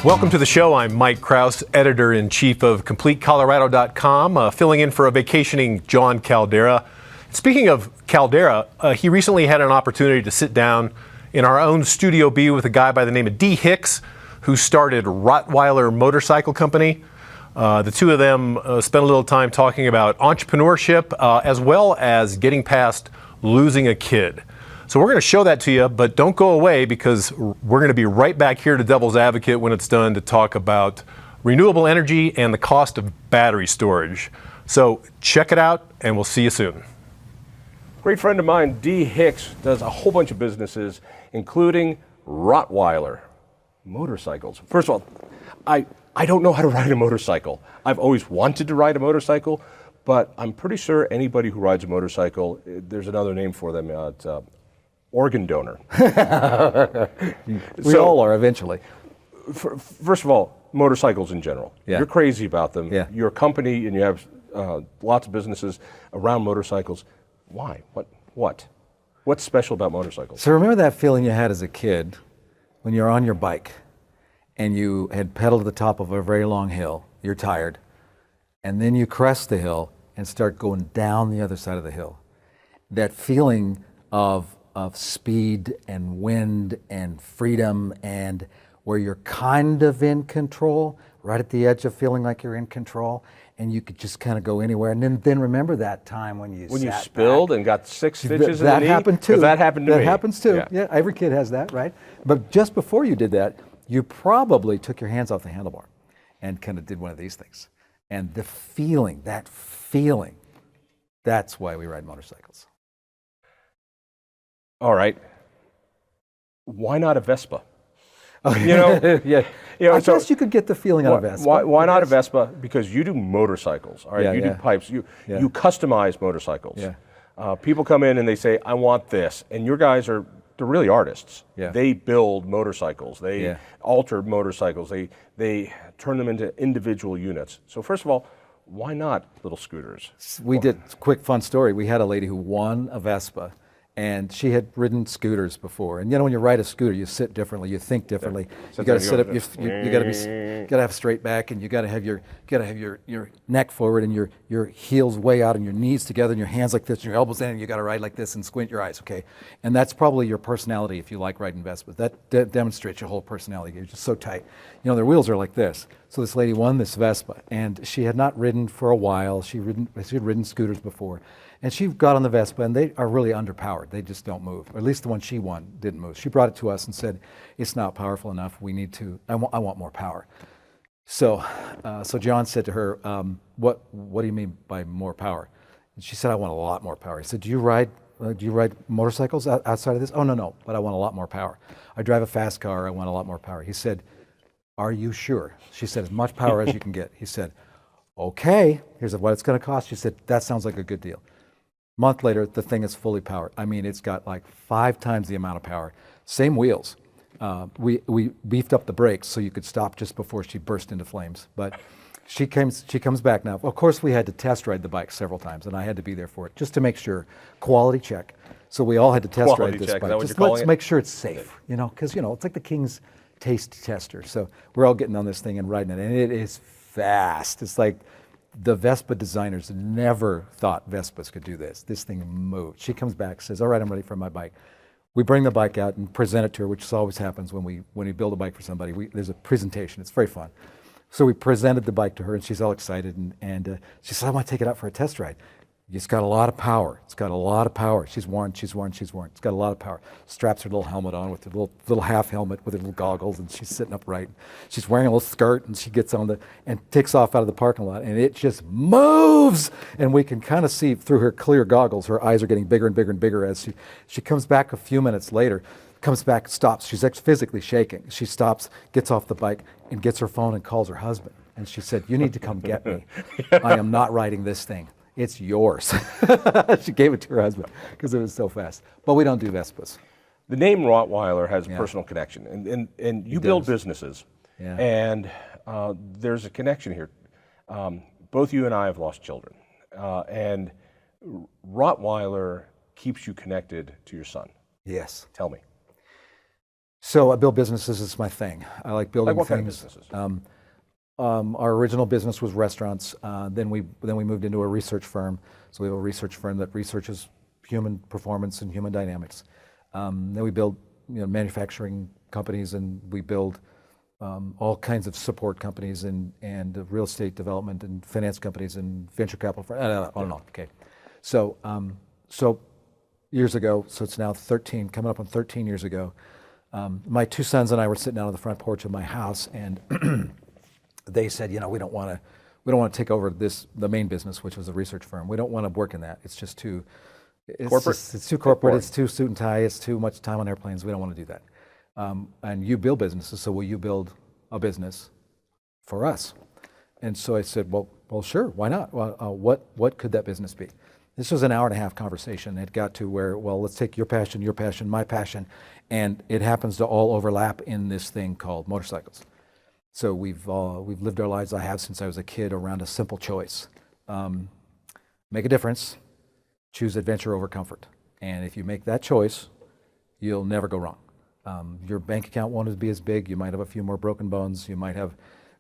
Welcome to the show. I'm Mike Kraus, editor-in-chief of CompleteColorado.com, filling in for a vacationing Jon Caldara. Speaking of Caldara, he recently had an opportunity to sit down in our own Studio B with a guy by the name of Hicks, who started Rottweiler Motorcycle Company. The two of them spent a little time talking about entrepreneurship as well as getting past losing a kid. So we're going to show that to you, but don't go away because we're going to be right back here to Devil's Advocate when it's done to talk about renewable energy and the cost of battery storage. So check it out and we'll see you soon. Great friend of mine, Hicks, does a whole bunch of businesses, including Rottweiler Motorcycles. First of all, I don't know how to ride a motorcycle. I've always wanted to ride a motorcycle, but I'm pretty sure anybody who rides a motorcycle, there's another name for them. It's organ donor. We all are eventually. First of all, motorcycles in general. Yeah. You're crazy about them. Yeah. You're a company and you have lots of businesses around motorcycles. Why? What's special about motorcycles? So remember that feeling you had as a kid when you're on your bike and you had pedaled to the top of a very long hill, you're tired, and then you crest the hill and start going down the other side of the hill. That feeling of speed and wind and freedom, and where you're kind of in control, right at the edge of feeling like you're in control, and you could just kind of go anywhere. And then remember that time when you spilled and got 6 stitches in the knee? That happened too. That happened to me. That happens too. Yeah, every kid has that, right? But just before you did that, you probably took your hands off the handlebar and kind of did one of these things. And the feeling, that's why we ride motorcycles. All right. Why not a Vespa? You know, yeah. I guess you could get the feeling out of Vespa. Why not a Vespa? Because you do motorcycles, all right? Yeah, you do pipes. You customize motorcycles. Yeah. People come in and they say, I want this. And your guys they're really artists. Yeah. They build motorcycles. They alter motorcycles. They turn them into individual units. So first of all, why not little scooters? We did, quick fun story. We had a lady who won a Vespa, and she had ridden scooters before. And you know, when you ride a scooter, you sit differently, you think differently. You got to sit up. You got to have straight back, and you got to have your neck forward, and your heels way out, and your knees together, and your hands like this, and your elbows in, and you got to ride like this, and squint your eyes. Okay, and that's probably your personality if you like riding Vespas. That demonstrates your whole personality. You're just so tight. You know, their wheels are like this. So this lady won this Vespa, and she had not ridden for a while. She had ridden scooters before. And she got on the Vespa, and they are really underpowered. They just don't move. Or at least the one she won didn't move. She brought it to us and said, it's not powerful enough. We need to, I want more power. So Jon said to her, what do you mean by more power? And she said, I want a lot more power. He said, do you ride motorcycles outside of this? Oh, no, but I want a lot more power. I drive a fast car. I want a lot more power. He said, are you sure? She said, as much power as you can get. He said, okay, here's what it's going to cost. She said, that sounds like a good deal. Month later, the thing is fully powered. I mean, it's got like 5 times the amount of power. Same wheels. We beefed up the brakes so you could stop just before she burst into flames. But she comes back now. Of course, we had to test ride the bike several times, and I had to be there for it just to make sure. Quality check. So we all had to test ride this bike. Just let's make sure it's safe, you know, because it's like the King's taste tester. So we're all getting on this thing and riding it, and it is fast. It's like the Vespa designers never thought Vespas could do this. This thing moved. She comes back, says, all right, I'm ready for my bike. We bring the bike out and present it to her, which always happens when we build a bike for somebody. There's a presentation. It's very fun. So we presented the bike to her, and she's all excited, and she said, I want to take it out for a test ride. It's got a lot of power. It's got a lot of power. She's worn. It's got a lot of power. Straps her little helmet on with a little half helmet with her little goggles, and she's sitting upright. She's wearing a little skirt, and she gets on and takes off out of the parking lot, and it just moves. And we can kind of see through her clear goggles, her eyes are getting bigger and bigger and bigger as she comes back a few minutes later, comes back, stops. She's physically shaking. She stops, gets off the bike, and gets her phone and calls her husband. And she said, you need to come get me. I am not riding this thing. It's yours. She gave it to her husband because it was so fast. But we don't do Vespas. The name Rottweiler has a personal connection, and you build businesses, and there's a connection here. Both you and I have lost children, and Rottweiler keeps you connected to your son. Yes. Tell me. So I build businesses. It's my thing. I like building Like what things. kind of businesses? Our original business was restaurants. Then we moved into a research firm. So we have a research firm that researches human performance and human dynamics. Then we build manufacturing companies, and we build all kinds of support companies and real estate development and finance companies and venture capital. On and on. Okay. So years ago, so it's now 13, coming up on 13 years ago, my two sons and I were sitting out on the front porch of my house, and they said, we don't want to take over the main business, which was a research firm. We don't want to work in that. It's just too corporate. It's too corporate. It's too suit and tie. It's too much time on airplanes. We don't want to do that. And you build businesses, so will you build a business for us? And so I said, well, sure. Why not? Well, what could that business be? This was an hour and a half conversation. It got to where, well, let's take your passion, my passion, and it happens to all overlap in this thing called motorcycles. So we've lived our lives, I have since I was a kid, around a simple choice. Make a difference, choose adventure over comfort. And if you make that choice, you'll never go wrong. Your bank account won't be as big, you might have a few more broken bones, you might have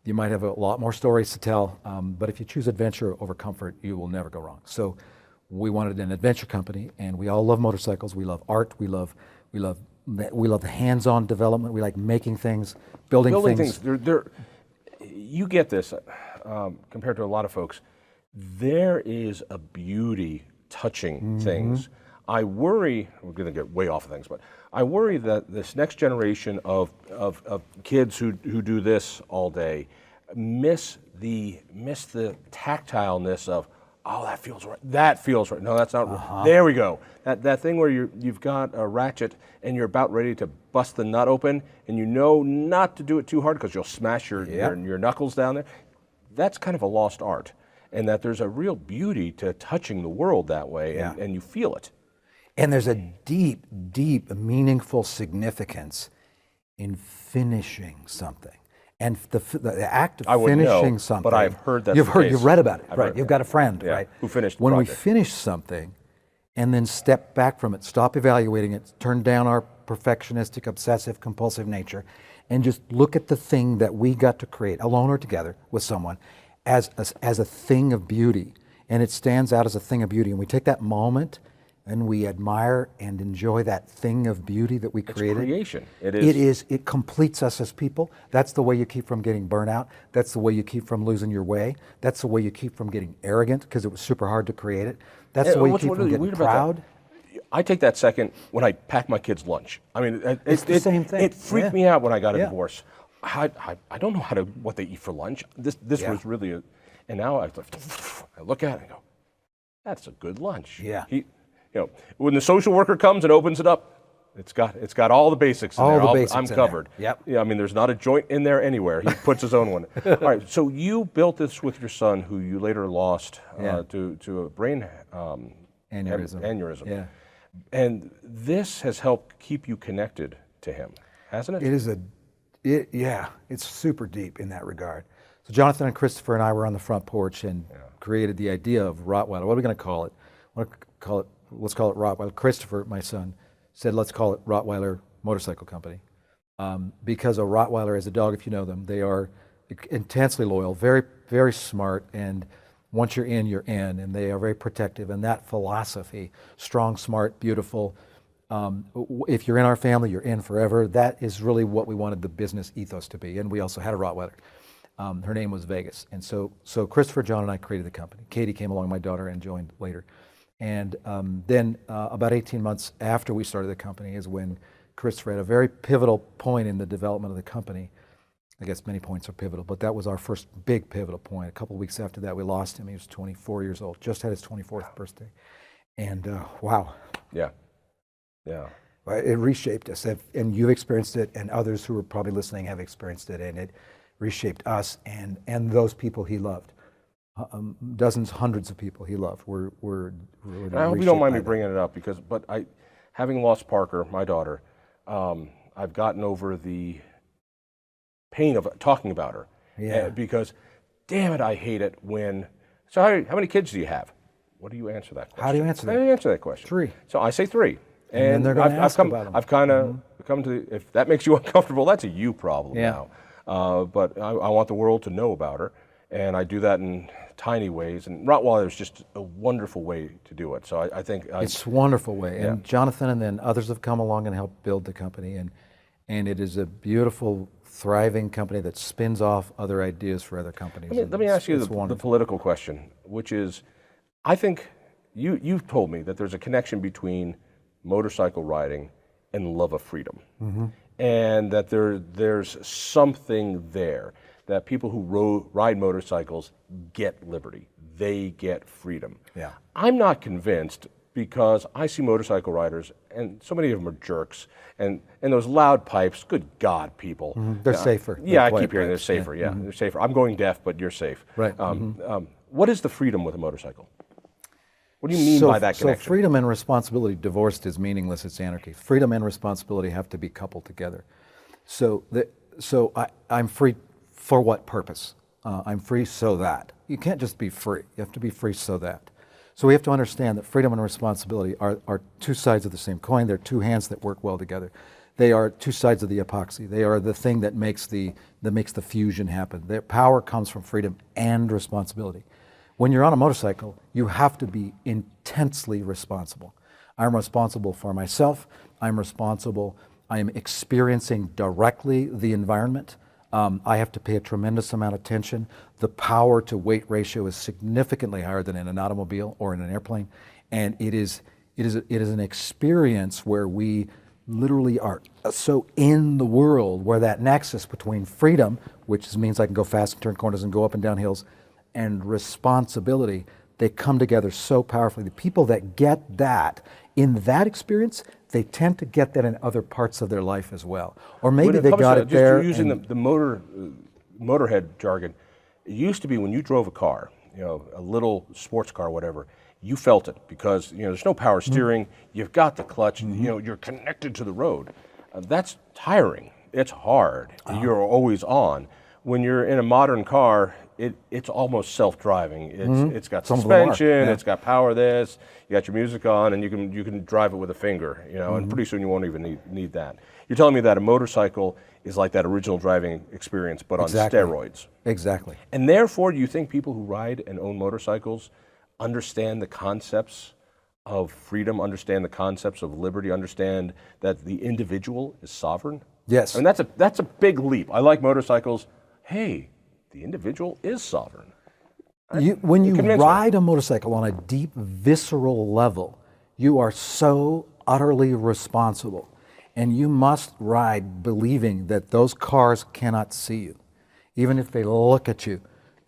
a lot more stories to tell, but if you choose adventure over comfort, you will never go wrong. So we wanted an adventure company, and we all love motorcycles. We love art. We love the hands-on development. We like making things, building things. You get this compared to a lot of folks. There is a beauty touching things. I worry, we're going to get way off of things, but I worry that this next generation of kids who do this all day miss the tactileness of, oh, that feels right. That feels right. No, that's not right. There we go. That thing where you've got a ratchet and you're about ready to bust the nut open, and you know not to do it too hard because you'll smash your knuckles down there. That's kind of a lost art, and that there's a real beauty to touching the world that way, and you feel it. And there's a deep, deep, meaningful significance in finishing something. And the act of finishing something. But I've heard that. You've read about it, right? You've got a friend, right? Who finished the When we project. finish something and then step back from it, stop evaluating it, turn down our perfectionistic, obsessive, compulsive nature, and just look at the thing that we got to create, alone or together with someone, as a thing of beauty. And it stands out as a thing of beauty. And we take that moment and we admire and enjoy that thing of beauty that we created. It's creation. It is. It completes us as people. That's the way you keep from getting burnout. That's the way you keep from losing your way. That's the way you keep from getting arrogant because it was super hard to create it. That's the way you keep from getting proud. I take that second when I pack my kids' lunch. I mean, It's the same thing. It freaked me out when I got a divorce. I don't know what they eat for lunch. This was really and now I look at it and go, that's a good lunch. Yeah. When the social worker comes and opens it up, it's got all the basics in All there. the basics I'm in covered. there. Yep. Yeah, I mean, there's not a joint in there anywhere. He puts his own one. All right. So you built this with your son, who you later lost to a brain aneurysm. Yeah. And this has helped keep you connected to him, hasn't it? It's super deep in that regard. So Jonathan and Christopher and I were on the front porch and created the idea of Rottweiler. What are we going to call it? Let's call it Rottweiler. Christopher, my son, said, let's call it Rottweiler Motorcycle Company. Because a Rottweiler is a dog, if you know them, they are intensely loyal, very, very smart, and once you're in, and they are very protective. And that philosophy, strong, smart, beautiful, if you're in our family, you're in forever. That is really what we wanted the business ethos to be. And we also had a Rottweiler. Her name was Vegas. And so Christopher, John, and I created the company. Katie came along, my daughter, and joined later. And then about 18 months after we started the company is when Christopher had a very pivotal point in the development of the company. I guess many points are pivotal, but that was our first big pivotal point. A couple of weeks after that, we lost him. He was 24 years old, just had his 24th birthday. And wow. Yeah. It reshaped us. And you've experienced it, and others who are probably listening have experienced it, and it reshaped us and those people he loved. Dozens, hundreds of people he loved were I hope you don't mind me bringing it up but having lost Parker, my daughter, I've gotten over the pain of talking about her. Yeah. Because, damn it, I hate it when. So how many kids do you have? What do you answer that question? How do you answer that? How do you answer that question? 3. So I say 3. And then they're going to ask about them. I've kind of if that makes you uncomfortable, that's a you problem Yeah. now. But I want the world to know about her, and I do that in tiny ways. And Rottweiler is just a wonderful way to do it. So I think it's a wonderful way. Yeah. And Jonathan and then others have come along and helped build the company, and it is a beautiful, thriving company that spins off other ideas for other companies. Let me ask you the political question, which is, I think you've told me that there's a connection between motorcycle riding and love of freedom, and that there's something there, that people who ride motorcycles get liberty, they get freedom. Yeah. I'm not convinced, because I see motorcycle riders, and so many of them are jerks, and those loud pipes, good God, people. They're safer. Yeah, They're I keep hearing they're pipes. safer, yeah, they're safer. I'm going deaf, but you're safe. Right. What is the freedom with a motorcycle? What do you mean by that connection? So freedom and responsibility divorced is meaningless, it's anarchy. Freedom and responsibility have to be coupled together. So I'm free for what purpose? I'm free so that. You can't just be free, you have to be free so that. So we have to understand that freedom and responsibility are two sides of the same coin. They're two hands that work well together. They are two sides of the epoxy. They are the thing that makes the fusion happen. Their power comes from freedom and responsibility. When you're on a motorcycle, you have to be intensely responsible. I'm responsible for myself. I am experiencing directly the environment. I have to pay a tremendous amount of attention. The power to weight ratio is significantly higher than in an automobile or in an airplane. And it is an experience where we literally are so in the world, where that nexus between freedom, which means I can go fast and turn corners and go up and down hills, and responsibility, they come together so powerfully. The people that get that in that experience, they tend to get that in other parts of their life as well. Or maybe they got it there. Just using the Motorhead jargon, it used to be when you drove a car, a little sports car, whatever, you felt it, because there's no power steering, you've got the clutch, you're connected to the road. That's tiring. It's hard. You're always on. When you're in a modern car, it's almost self-driving. It's got suspension, it's got power. You got your music on, and you can drive it with a finger. And pretty soon you won't even need that. You're telling me that a motorcycle is like that original driving experience, but on steroids. Exactly. And therefore, do you think people who ride and own motorcycles understand the concepts of freedom, understand the concepts of liberty, understand that the individual is sovereign? Yes. I mean, that's a big leap. I like motorcycles. Hey, the individual is sovereign. When you ride a motorcycle on a deep, visceral level, you are so utterly responsible. And you must ride believing that those cars cannot see you. Even if they look at you,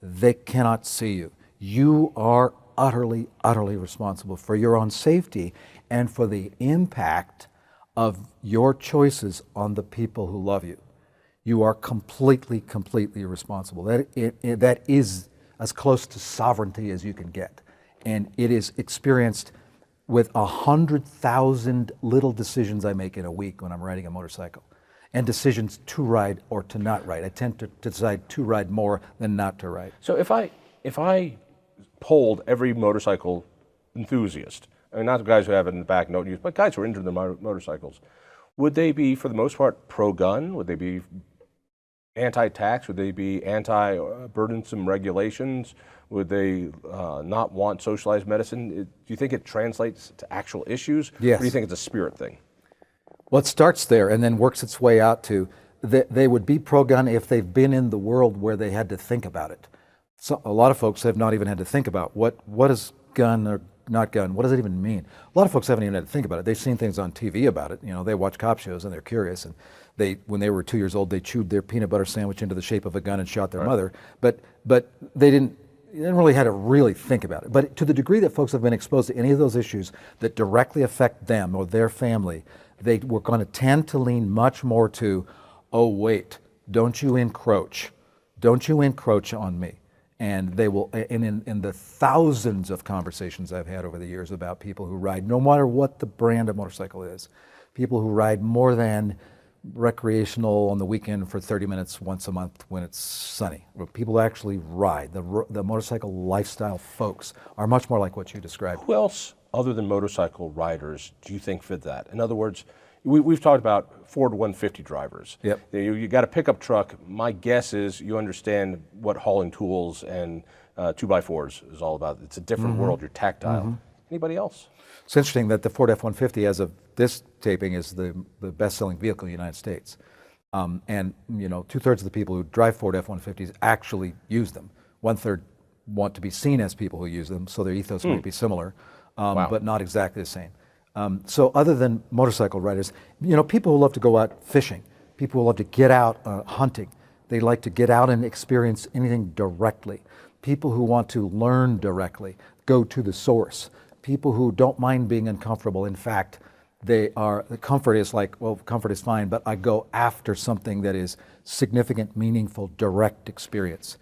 they cannot see you. You are utterly, utterly responsible for your own safety and for the impact of your choices on the people who love you. You are completely, completely responsible. That is as close to sovereignty as you can get. And it is experienced with 100,000 little decisions I make in a week when I'm riding a motorcycle. And decisions to ride or to not ride. I tend to decide to ride more than not to ride. So if I polled every motorcycle enthusiast, I mean, not the guys who have it in the back, no use, but guys who are into their motorcycles, would they be, for the most part, pro-gun? Would they be anti-tax? Would they be anti-burdensome regulations? Would they not want socialized medicine? Do you think it translates to actual issues? Yes. Or do you think it's a spirit thing? Well, it starts there and then works its way out to they would be pro-gun if they've been in the world where they had to think about it. So a lot of folks have not even had to think about what is gun or not gun. What does it even mean? A lot of folks haven't even had to think about it. They've seen things on TV about it. They watch cop shows and they're curious. And when they were 2 years old, they chewed their peanut butter sandwich into the shape of a gun and shot their mother. But they didn't really had to really think about it. But to the degree that folks have been exposed to any of those issues that directly affect them or their family, they were going to tend to lean much more to, oh wait, don't you encroach on me. And they will, and in the thousands of conversations I've had over the years about people who ride, no matter what the brand of motorcycle is, people who ride more than recreational on the weekend for 30 minutes once a month when it's sunny. People who actually ride, the motorcycle lifestyle folks are much more like what you described. Who else, other than motorcycle riders, do you think fit that? In other words, we've talked about Ford 150 drivers. Yep. You got a pickup truck. My guess is you understand what hauling tools and 2x4s is all about. It's a different world. You're tactile. Anybody else? It's interesting that the Ford F-150, as of this taping, is the best-selling vehicle in the United States. And you know, 2/3 of the people who drive Ford F-150s actually use them. 1/3 want to be seen as people who use them, so their ethos might be similar, but not exactly the same. So other than motorcycle riders, you know, people who love to go out fishing, people who love to get out hunting, they like to get out and experience anything directly. People who want to learn directly, go to the source. People who don't mind being uncomfortable. In fact, the comfort is like, well, comfort is fine, but I go after something that is significant, meaningful, direct experience.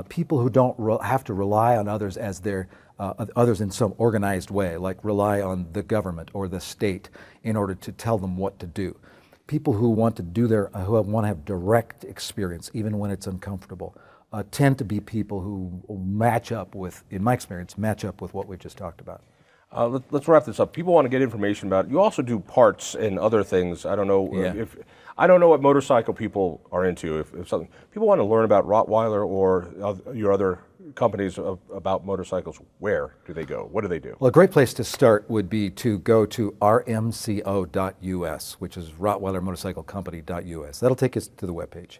People who don't have to rely on others as their others in some organized way, like rely on the government or the state in order to tell them what to do. People who want to who want to have direct experience, even when it's uncomfortable, tend to be people who match up with, in my experience, match up with what we just talked about. Let's wrap this up. People want to get information about it. You also do parts and other things. I don't know I don't know what motorcycle people are into. If something people want to learn about Rottweiler or your other companies about motorcycles, where do they go? What do they do? Well, a great place to start would be to go to rmco.us, which is Rottweiler Motorcycle Company.us. That'll take us to the webpage.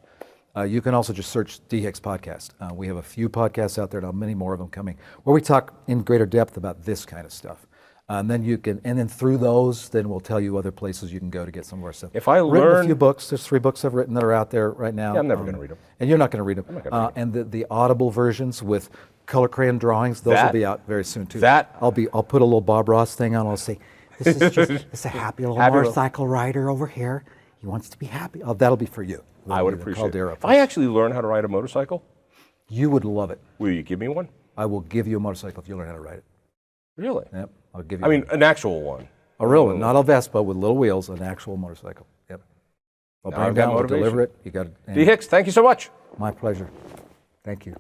You can also just search D. Hicks Podcast. We have a few podcasts out there now, many more of them coming, where we talk in greater depth about this kind of stuff. And then through those, then we'll tell you other places you can go to get some of our stuff. If I written learn a few books, there's 3 books I've written that are out there right now. Yeah, I'm never going to read them. And you're not going to read them. I'm not gonna read them. And the Audible versions with color crayon drawings, those will be out very soon too. I'll put a little Bob Ross thing on. I'll say, this is just it's a happy little motorcycle rider over here. He wants to be happy. Oh, that'll be for you. I would appreciate it. If I actually learn how to ride a motorcycle, you would love it. Will you give me one? I will give you a motorcycle if you learn how to ride it. Really? Yep. I'll give you. I mean, an actual one. A real one, not a Vespa with little wheels, an actual motorcycle. Yep. I'll bring it down, we'll deliver it. You got it. D. Hicks, thank you so much. My pleasure. Thank you.